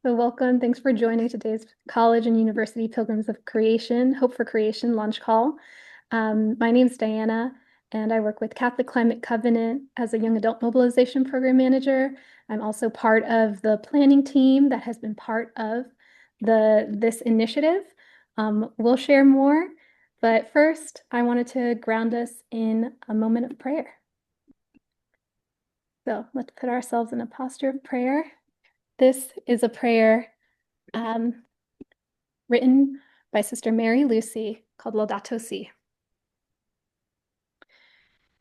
So welcome. Thanks for joining today's College and University Pilgrims of Creation, Hope for Creation launch call. My name is Diana, and I work with Catholic Climate Covenant as a young adult mobilization program manager. I'm also part of the planning team that has been part of this initiative. We'll share more, but first, I wanted to ground us in a moment of prayer. So let's put ourselves in a posture of prayer. This is a prayer written by Sister Mary Lucy called Laudato Si.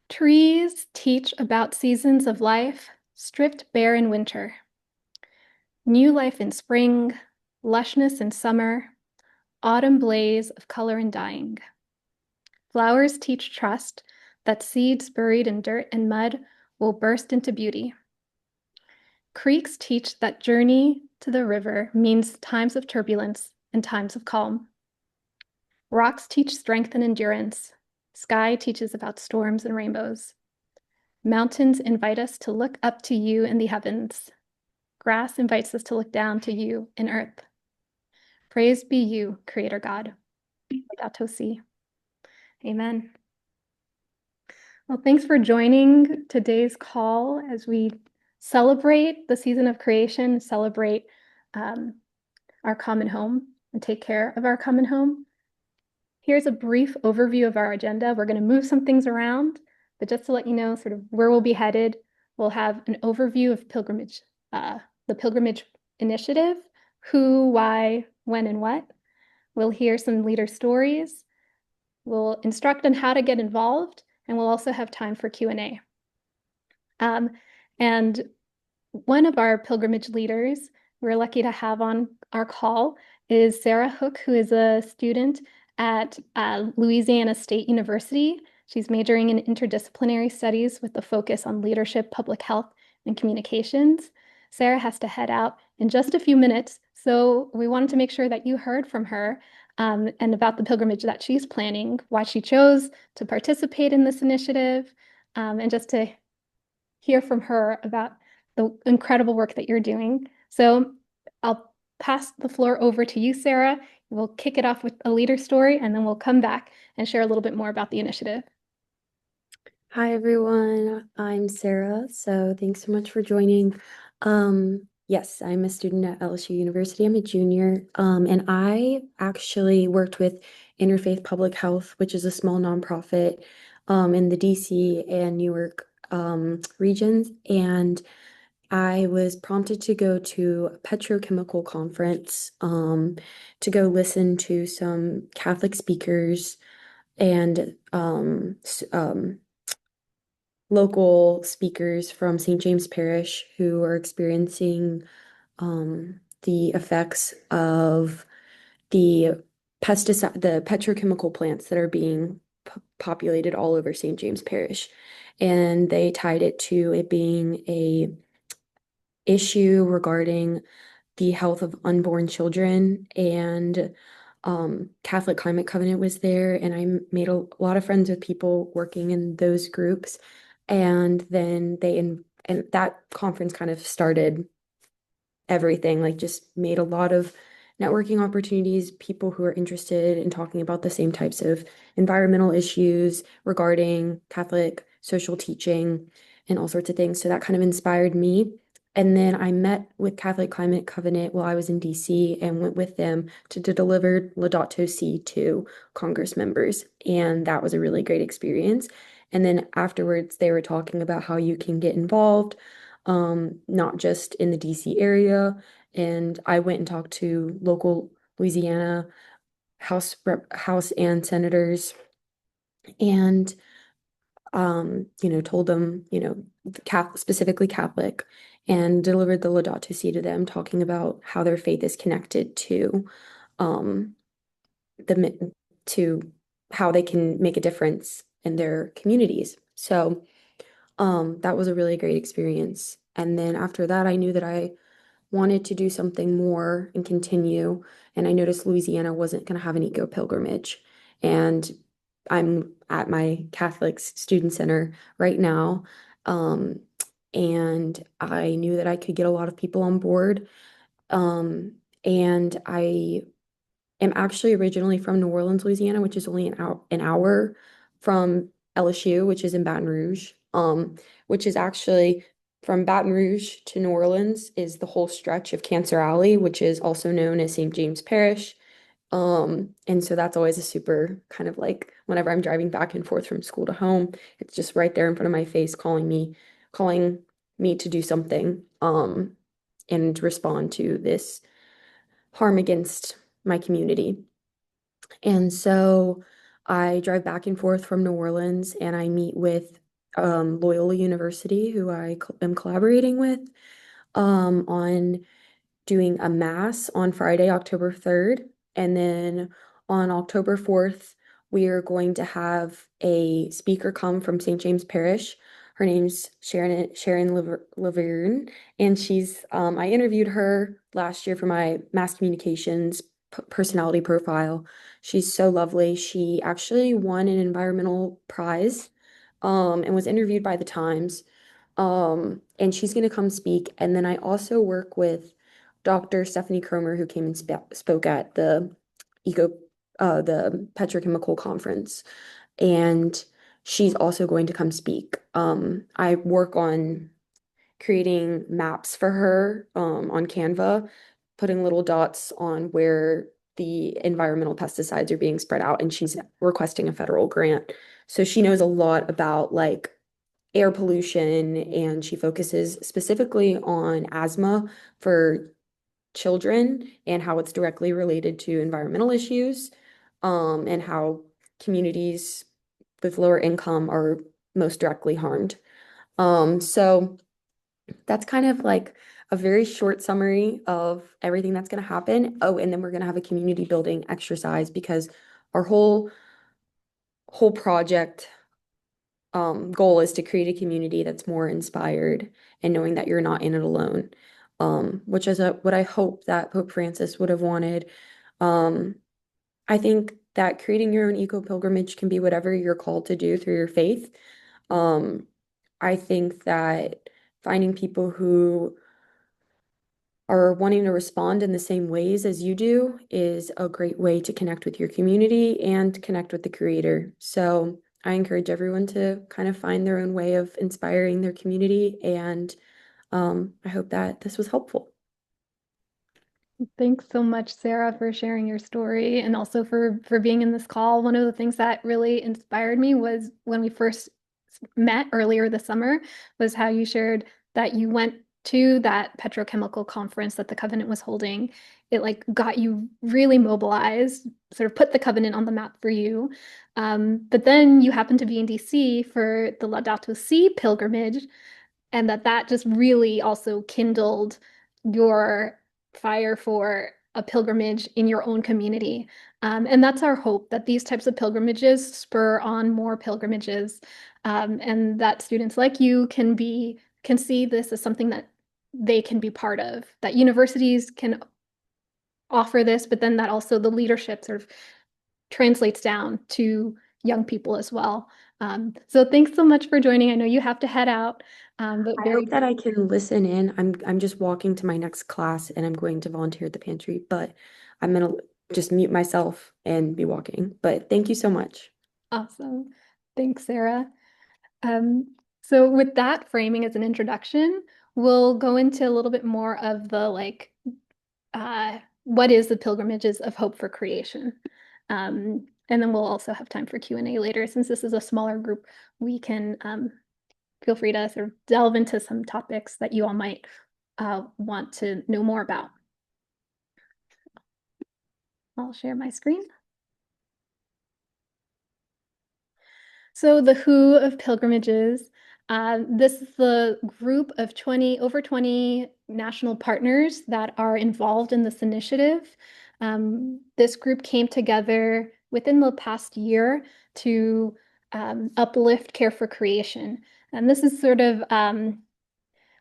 Trees teach about seasons of life, stripped bare in winter. New life in spring, lushness in summer, autumn blaze of color and dying. Flowers teach trust that seeds buried in dirt and mud will burst into beauty. Creeks teach that journey to the river means times of turbulence and times of calm. Rocks teach strength and endurance. Sky teaches about storms and rainbows. Mountains invite us to look up to you in the heavens. Grass invites us to look down to you in earth. Praise be you, Creator God. Laudato Si. Amen. Well, thanks for joining today's call as we celebrate the season of creation, celebrate our common home, and take care of our common home. Here's a brief overview of our agenda. We're going to move some things around, but just to let you know sort of where we'll be headed, we'll have an overview of the pilgrimage initiative, who, why, when, and what. We'll hear some leader stories. We'll instruct on how to get involved, and we'll also have time for Q&A. And one of our pilgrimage leaders we're lucky to have on our call is Sarah Hook, who is a student at Louisiana State University. She's majoring in interdisciplinary studies with a focus on leadership, public health, and communications. Sarah has to head out in just a few minutes, so we wanted to make sure that you heard from her and about the pilgrimage that she's planning, why she chose to participate in this initiative, and just to hear from her about the incredible work that you're doing. So I'll pass the floor over to you, Sarah. We'll kick it off with a leader story, and then we'll come back and share a little bit more about the initiative. Hi, everyone. I'm Sarah. So thanks so much for joining. Yes, I'm a student at LSU University. I'm a junior. And I actually worked with Interfaith Public Health, which is a small nonprofit in the DC and Newark regions. And I was prompted to go to a petrochemical conference to go listen to some Catholic speakers and local speakers from St. James Parish who are experiencing the effects of the the petrochemical plants that are being populated all over St. James Parish. And they tied it to it being a issue regarding the health of unborn children. And Catholic Climate Covenant was there, and I made a lot of friends with people working in those groups. And then and that conference kind of started everything, like just made a lot of networking opportunities, people who are interested in talking about the same types of environmental issues regarding Catholic social teaching and all sorts of things. So that kind of inspired me. And then I met with Catholic Climate Covenant while I was in DC and went with them to deliver Laudato Si to Congress members. And that was a really great experience. And then afterwards, they were talking about how you can get involved, not just in the DC area. And I went and talked to local Louisiana House and senators and told them, specifically Catholic, and delivered the Laudato Si to them, talking about how their faith is connected to um, to how they can make a difference in their communities. So that was a really great experience. And then after that, I knew that I wanted to do something more and continue. And I noticed Louisiana wasn't going to have an eco pilgrimage. And I'm at my Catholic Student Center right now. And I knew that I could get a lot of people on board Um, and I am actually originally from New Orleans, Louisiana, which is only an hour from LSU, which is in Baton Rouge. Which is actually from Baton Rouge to New Orleans is the whole stretch of Cancer Alley, which is also known as St. James Parish. And so that's always a super kind of like whenever I'm driving back and forth from school to home, it's just right there in front of my face calling me to do something, and respond to this harm against my community. And so I drive back and forth from New Orleans and I meet with Loyola University, who am collaborating with, on doing a mass on Friday, October 3rd. And then on October 4th, we are going to have a speaker come from St. James Parish. Her name's Sharon Laverne, and I interviewed her last year for my mass communications personality profile. She's so lovely. She actually won an environmental prize, and was interviewed by the Times. And she's going to come speak. And then I also work with Dr. Stephanie Cromer, who came and spoke at eco, the petrochemical conference. And she's also going to come speak. I work on creating maps for her, on Canva, putting little dots on where the environmental pesticides are being spread out, and she's requesting a federal grant. So she knows a lot about like air pollution, and she focuses specifically on asthma for children and how it's directly related to environmental issues, and how communities with lower income are most directly harmed. So that's kind of like a very short summary of everything that's going to happen. Oh, and then we're going to have a community building exercise because our whole project goal is to create a community that's more inspired and knowing that you're not in it alone. Which is what I hope that Pope Francis would have wanted. Um, I think that creating your own eco pilgrimage can be whatever you're called to do through your faith. Um, I think that finding people who are wanting to respond in the same ways as you do is a great way to connect with your community and connect with the creator. So I encourage everyone to kind of find their own way of inspiring their community. And I hope that this was helpful. Thanks so much, Sarah, for sharing your story and also for being in this call. One of the things that really inspired me was when we first met earlier this summer, was how you shared that you went to that petrochemical conference that the Covenant was holding. It like got you really mobilized, sort of put the Covenant on the map for you. But then you happened to be in DC for the Laudato Si pilgrimage, and that just really also kindled your fire for a pilgrimage in your own community. And that's our hope, that these types of pilgrimages spur on more pilgrimages, and that students like you can see this as something that they can be part of, that universities can offer this, but then that also the leadership sort of translates down to young people as well. So thanks so much for joining. I know you have to head out, but I very hope that I can listen in. I'm just walking to my next class and I'm going to volunteer at the pantry, but I'm gonna just mute myself and be walking. But thank you so much. awesome. Thanks, Sarah. So with that framing as an introduction, we'll go into a little bit more of the like, what is the pilgrimages of hope for creation? And then we'll also have time for Q&A later. Since this is a smaller group, we can feel free to sort of delve into some topics that you all might want to know more about. I'll share my screen. So the Who of Pilgrimages, this is the group of over 20 national partners that are involved in this initiative. This group came together within the past year to uplift care for creation. And this is sort of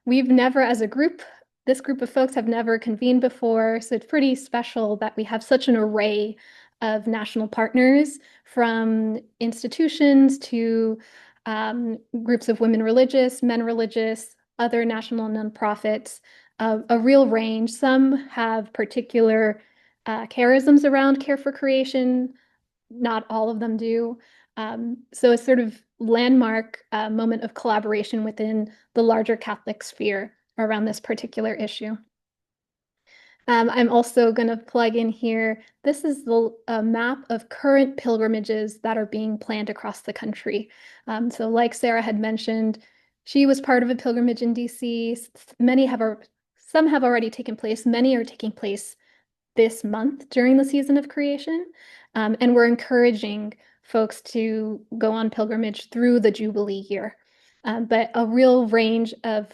we've never, as a group, this group of folks have never convened before, so it's pretty special that we have such an array of national partners, from institutions to groups of women religious, men religious, other national nonprofits, a real range. Some have particular charisms around care for creation. Not all of them do. So it's sort of landmark moment of collaboration within the larger Catholic sphere around this particular issue. I'm also going to plug in here. This is the map of current pilgrimages that are being planned across the country. So like Sarah had mentioned, she was part of a pilgrimage in DC. Some have already taken place. Many are taking place this month during the season of creation. And we're encouraging folks to go on pilgrimage through the Jubilee year. But a real range of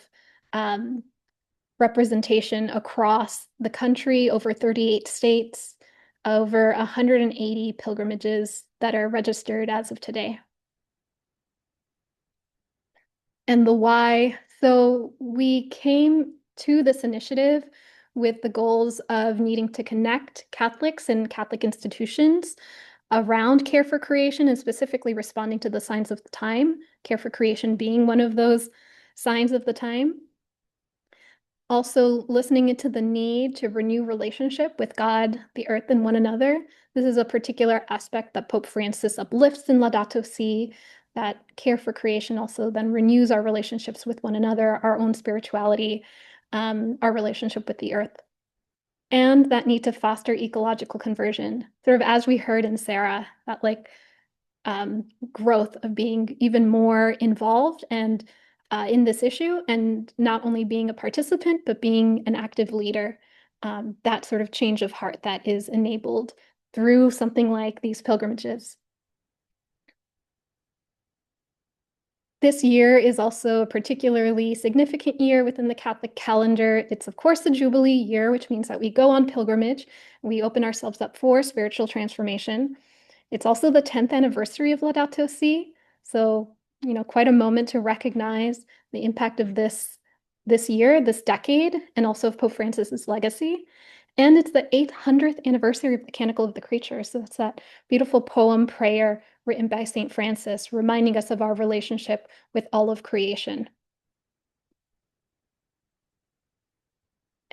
representation across the country, over 38 states, over 180 pilgrimages that are registered as of today. And the why. So we came to this initiative with the goals of needing to connect Catholics and Catholic institutions around care for creation and specifically responding to the signs of the time, care for creation being one of those signs of the time. Also listening into the need to renew relationship with God, the earth, and one another. This is a particular aspect that Pope Francis uplifts in Laudato Si, that care for creation also then renews our relationships with one another, our own spirituality, our relationship with the earth. And that need to foster ecological conversion, sort of as we heard in Sarah, that growth of being even more involved and in this issue, and not only being a participant, but being an active leader. That sort of change of heart that is enabled through something like these pilgrimages. This year is also a particularly significant year within the Catholic calendar. It's, of course, the Jubilee year, which means that we go on pilgrimage. We open ourselves up for spiritual transformation. It's also the 10th anniversary of Laudato Si. So, quite a moment to recognize the impact of this year, this decade, and also of Pope Francis's legacy. And it's the 800th anniversary of the Canticle of the Creature. So it's that beautiful poem prayer written by St. Francis, reminding us of our relationship with all of creation.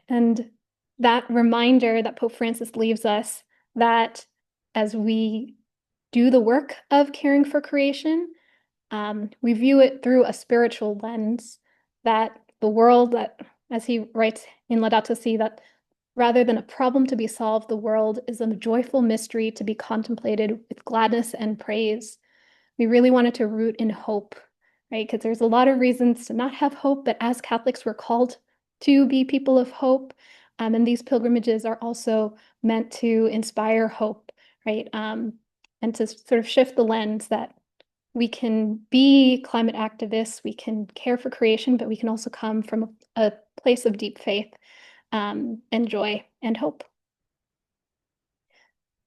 And that reminder that Pope Francis leaves us, that as we do the work of caring for creation, we view it through a spiritual lens, that the world, that, as he writes in Laudato Si, that rather than a problem to be solved, the world is a joyful mystery to be contemplated with gladness and praise. We really wanted to root in hope, right? Because there's a lot of reasons to not have hope, but as Catholics, we're called to be people of hope. And these pilgrimages are also meant to inspire hope, right? And to sort of shift the lens that we can be climate activists, we can care for creation, but we can also come from a place of deep faith and joy and hope.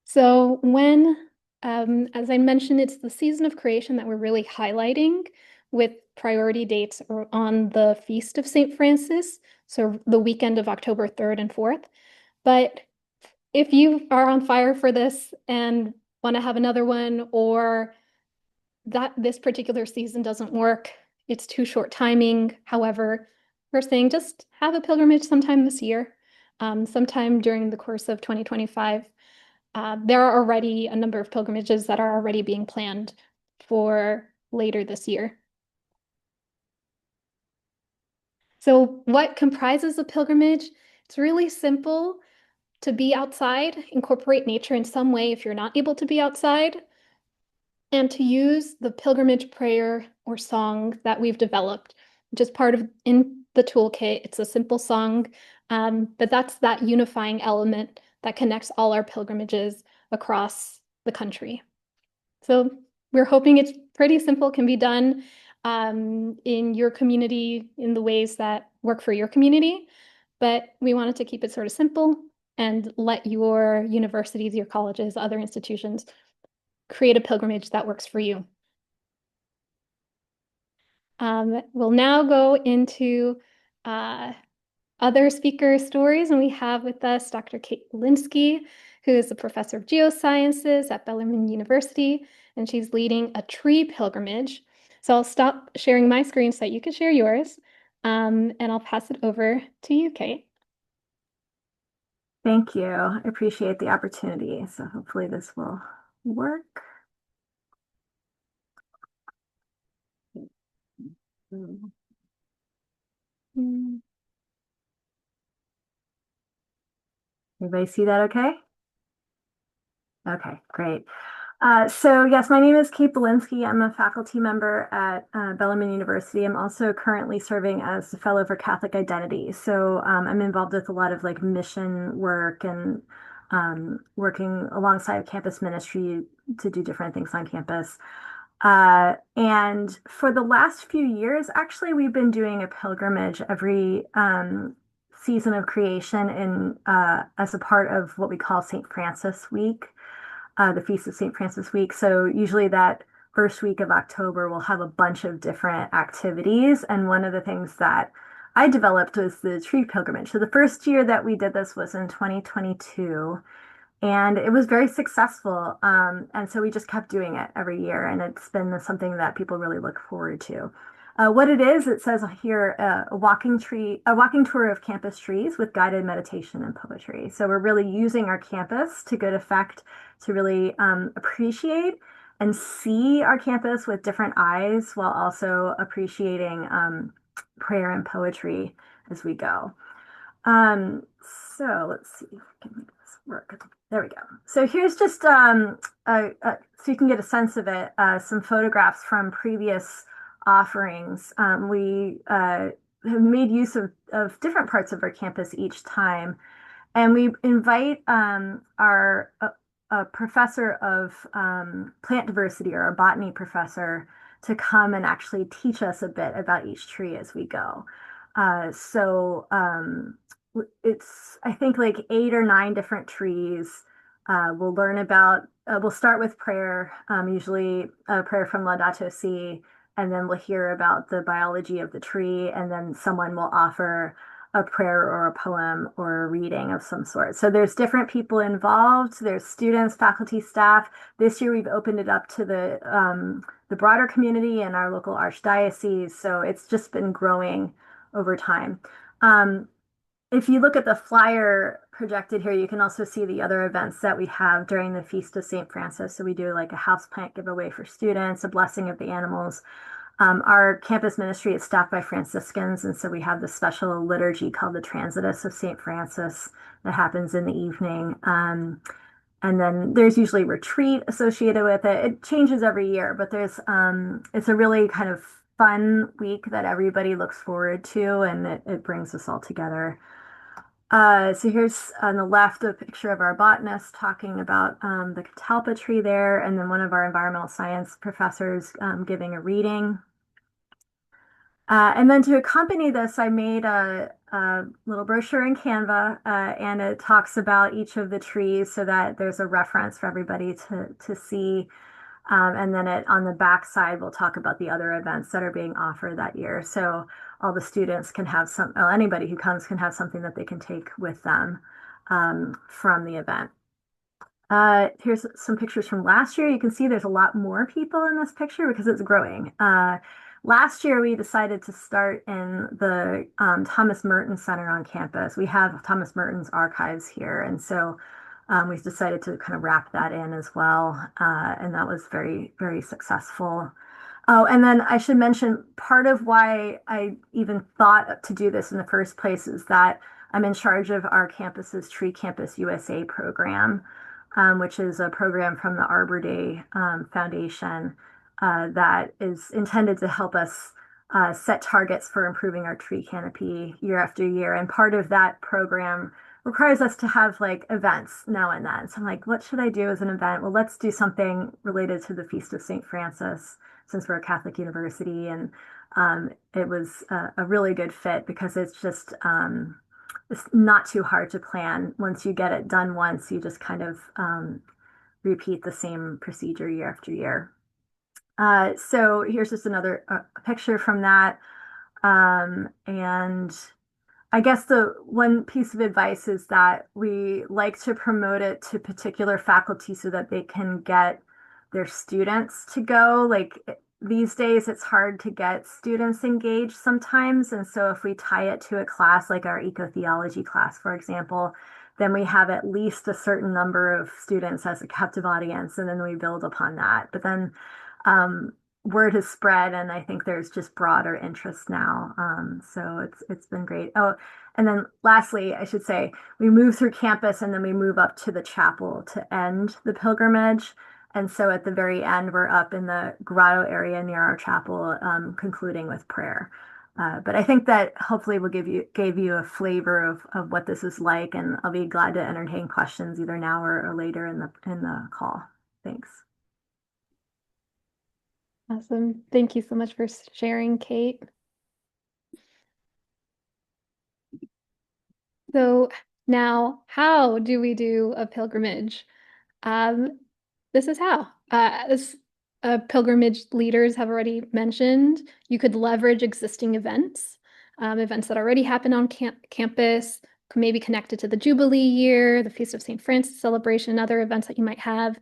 So as I mentioned, it's the season of creation that we're really highlighting with priority dates on the Feast of St. Francis, so the weekend of October 3rd and 4th. But if you are on fire for this and want to have another one, or that this particular season doesn't work, it's too short timing. However, we're saying just have a pilgrimage sometime this year, sometime during the course of 2025. There are already a number of pilgrimages that are already being planned for later this year. So what comprises a pilgrimage? It's really simple: to be outside, incorporate nature in some way if you're not able to be outside, and to use the pilgrimage prayer or song that we've developed, which is part of in the toolkit. It's a simple song, but that's that unifying element that connects all our pilgrimages across the country. So we're hoping it's pretty simple, can be done in your community in the ways that work for your community, but we wanted to keep it sort of simple and let your universities, your colleges, other institutions create a pilgrimage that works for you. We'll now go into other speaker stories, and we have with us Dr. Kate Linsky, who is a professor of geosciences at Bellarmine University, and she's leading a tree pilgrimage. So I'll stop sharing my screen so that you can share yours. And I'll pass it over to you, Kate. Thank you. I appreciate the opportunity. So hopefully this will work. Everybody see that okay? Okay, great. So yes, my name is Kate Belinsky. I'm a faculty member at Bellarmine University. I'm also currently serving as the fellow for Catholic Identity. So I'm involved with a lot of like mission work and working alongside campus ministry to do different things on campus. And for the last few years, actually, we've been doing a pilgrimage every season of creation in as a part of what we call St. Francis Week, the Feast of St. Francis Week. So usually that first week of October, we'll have a bunch of different activities. And one of the things that I developed was the tree pilgrimage. So the first year that we did this was in 2022. And it was very successful. And so we just kept doing it every year. And it's been something that people really look forward to. What it is, it says here, a walking tour of campus trees with guided meditation and poetry. So we're really using our campus to good effect to really appreciate and see our campus with different eyes while also appreciating prayer and poetry as we go. Um, so let's see if I can make this work. There we go. So here's just so you can get a sense of it, some photographs from previous offerings. We have made use of different parts of our campus each time. And we invite our a professor of plant diversity or a botany professor to come and actually teach us a bit about each tree as we go. It's, I think, like 8 or 9 different trees. We'll learn about, we'll start with prayer, usually a prayer from Laudato Si, and then we'll hear about the biology of the tree, and then someone will offer a prayer or a poem or a reading of some sort. So there's different people involved. There's students, faculty, staff. This year we've opened it up to the broader community and our local archdiocese. So it's just been growing over time. If you look at the flyer projected here, you can also see the other events that we have during the Feast of St. Francis. So we do like a houseplant giveaway for students, a blessing of the animals. Our campus ministry is staffed by Franciscans, and so we have this special liturgy called the Transitus of St. Francis that happens in the evening. And then there's usually retreat associated with it. It changes every year, but it's a really kind of fun week that everybody looks forward to, and it brings us all together. So here's on the left a picture of our botanist talking about the catalpa tree there, and then one of our environmental science professors giving a reading. And then to accompany this, I made a little brochure in Canva, and it talks about each of the trees so that there's a reference for everybody to see. And then on the back side, we'll talk about the other events that are being offered that year. So all the students can have anybody who comes can have something that they can take with them from the event. Here's some pictures from last year. You can see there's a lot more people in this picture because it's growing. Last year, we decided to start in the Thomas Merton Center on campus. We have Thomas Merton's archives here, and so we've decided to kind of wrap that in as well, and that was very, very successful. Oh, and then I should mention part of why I even thought to do this in the first place is that I'm in charge of our campus's Tree Campus USA program, which is a program from the Arbor Day Foundation that is intended to help us set targets for improving our tree canopy year after year. And part of that program requires us to have like events now and then. So I'm like, what should I do as an event? Well, let's do something related to the Feast of St. Francis since we're a Catholic university. And it was a really good fit because it's not too hard to plan. Once you get it done once, you just kind of repeat the same procedure year after year. So here's just another picture from that. And I guess the one piece of advice is that we like to promote it to particular faculty so that they can get their students to go. Like these days it's hard to get students engaged sometimes. And so if we tie it to a class like our eco-theology class, for example, then we have at least a certain number of students as a captive audience, and then we build upon that. But then um, word has spread, and I think there's just broader interest now. So it's been great. Oh, and then lastly, I should say we move through campus and then we move up to the chapel to end the pilgrimage. And so at the very end, we're up in the grotto area near our chapel, concluding with prayer. But I think that hopefully will gave you a flavor of what this is like, and I'll be glad to entertain questions either now or later in the call. Thanks. Awesome. Thank you so much for sharing, Kate. So now, how do we do a pilgrimage? This is how. As pilgrimage leaders have already mentioned, you could leverage existing events, events that already happen on campus, maybe connected to the Jubilee year, the Feast of St. Francis celebration, other events that you might have.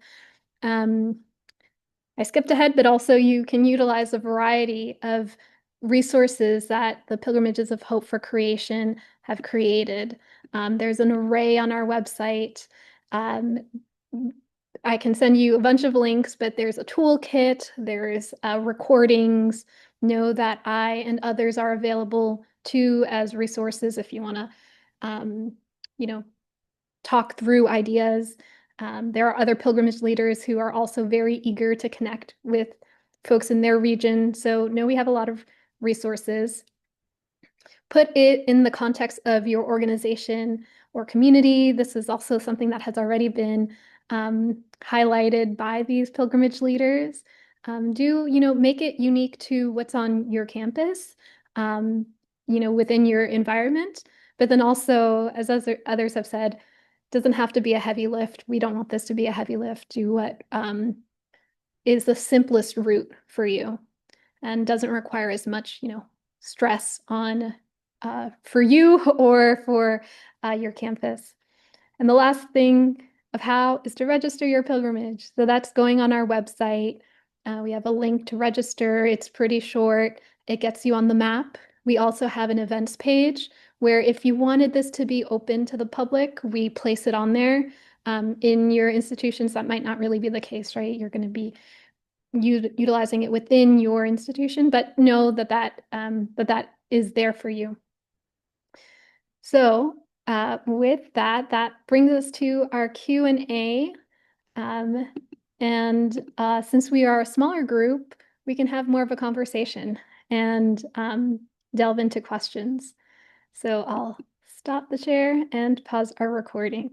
I skipped ahead, but also you can utilize a variety of resources that the Pilgrimages of Hope for Creation have created. There's an array on our website. I can send you a bunch of links, but there's a toolkit, there's recordings. Know that I and others are available too as resources if you want to, you know, talk through ideas. There are other pilgrimage leaders who are also very eager to connect with folks in their region. So know we have a lot of resources. Put it in the context of your organization or community. This is also something that has already been highlighted by these pilgrimage leaders. Make it unique to what's on your campus, within your environment. But then also, as others have said, doesn't have to be a heavy lift. We don't want this to be a heavy lift. Do what is the simplest route for you and doesn't require as much, stress on for you or for your campus. And the last thing of how is to register your pilgrimage. So that's going on our website. We have a link to register. It's pretty short. It gets you on the map. We also have an events page where if you wanted this to be open to the public, we place it on there. In your institutions, that might not really be the case, right? You're going to be utilizing it within your institution, but know that is there for you. So with that brings us to our Q&A. Since we are a smaller group, we can have more of a conversation and delve into questions. So I'll stop the share and pause our recording.